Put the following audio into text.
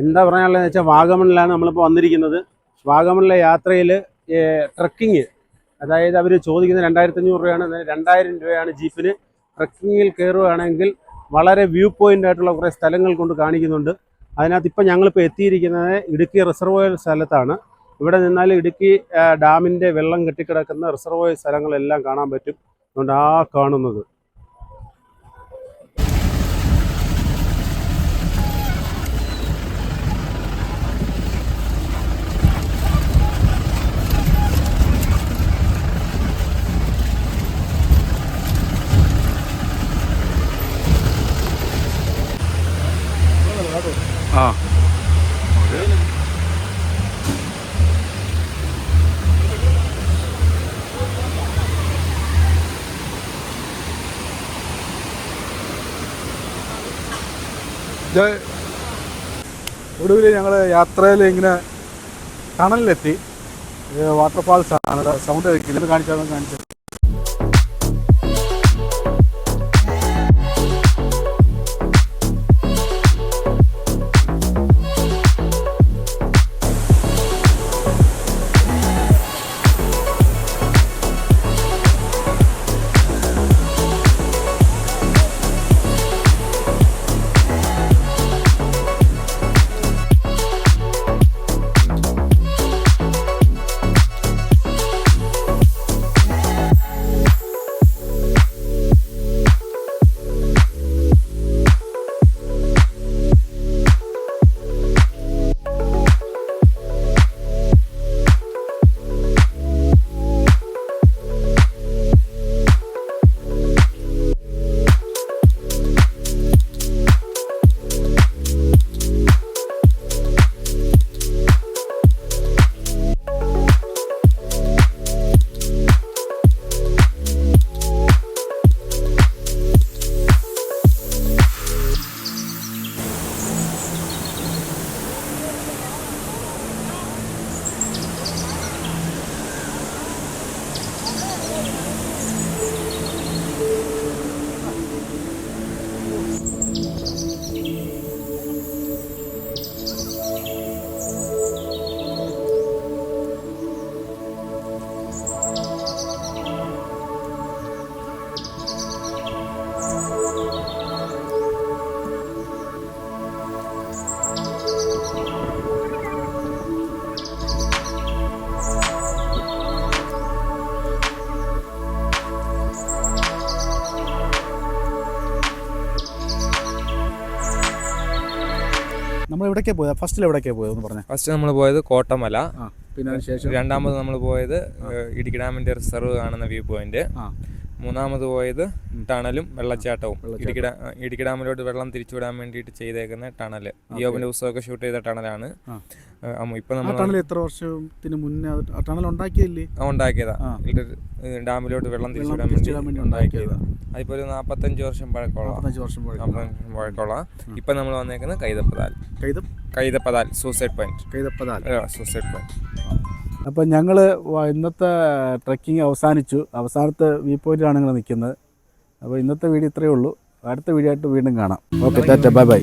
എന്താ പറയാനുള്ളതെന്ന് വെച്ചാൽ വാഗമണിലാണ് നമ്മളിപ്പോൾ വന്നിരിക്കുന്നത്. വാഗമണിലെ യാത്രയിൽ ട്രക്കിങ്, അതായത് അവർ ചോദിക്കുന്നത് 2500 രൂപയാണ്. 2000 രൂപയാണ് ജീപ്പിന്. ട്രക്കിങ്ങിൽ കയറുകയാണെങ്കിൽ വളരെ വ്യൂ പോയിൻ്റ് ആയിട്ടുള്ള കുറേ സ്ഥലങ്ങൾ കൊണ്ട് കാണിക്കുന്നുണ്ട്. അതിനകത്ത് ഇപ്പം ഞങ്ങളിപ്പോൾ എത്തിയിരിക്കുന്നത് ഇടുക്കി റിസർവോയർ സ്ഥലത്താണ്. ഇവിടെ നിന്നാൽ ഇടുക്കി ഡാമിൻ്റെ വെള്ളം കെട്ടിക്കിടക്കുന്ന റിസർവോയർ സ്ഥലങ്ങളെല്ലാം കാണാൻ പറ്റും. അതുകൊണ്ട് കാണുന്നത് ഒടുവിൽ ഞങ്ങൾ യാത്രയിൽ ഇങ്ങനെ ടണലിലെത്തി. വാട്ടർഫാൾസ് ആണ്. സൗണ്ട് കേൾക്കില്ല, കാണിച്ചു. നമ്മൾ എവിടേക്കാണ് പോയത്? ഫസ്റ്റിൽ എവിടേക്കാണ് പോയതെന്ന് പറഞ്ഞാൽ? ഫസ്റ്റ് നമ്മൾ പോയത് കോട്ടമല, പിന്നെ ശേഷം രണ്ടാമത് നമ്മൾ പോയത് ഇടുക്കി ഡാമിൻ്റെ റിസർവ് കാണുന്ന വ്യൂ പോയിന്റ്, മൂന്നാമത് പോയത് ടണലും വെള്ളച്ചാട്ടവും. ഇടുക്കി ഡാമിലോട്ട് വെള്ളം തിരിച്ചുവിടാൻ വേണ്ടിയിട്ട് ചെയ്തേക്കുന്ന ടണല്, ജിയോബിന്റെ പുസ്തകമൊക്കെ ഷൂട്ട് ചെയ്ത ടണലാണ്. ഇപ്പൊ നമ്മൾ എത്ര വർഷത്തിന് മുന്നേ ടണൽ ഉണ്ടാക്കിയല്ലേ? ഉണ്ടാക്കിയതാ, ഡാമിലോട്ട് വെള്ളം തിരിച്ചുവിടാൻ വേണ്ടി ഉണ്ടാക്കിയതാ. അതിപ്പോ ഒരു 45 വർഷം പഴക്കമുള്ള. ഇപ്പൊ നമ്മൾ വന്നേക്കുന്നത് കൈതപ്പതാൽ സൂസൈഡ് പോയിന്റ്. അപ്പം ഞങ്ങൾ ഇന്നത്തെ ട്രക്കിംഗ് അവസാനത്തെ വ്യൂ പോയിന്റിലാണ് നിങ്ങൾ നിൽക്കുന്നത്. അപ്പോൾ ഇന്നത്തെ വീഡിയോ ഇത്രയേ ഉള്ളൂ. അടുത്ത വീഡിയോ ആയിട്ട് വീണ്ടും കാണാം. Okay, tata, by.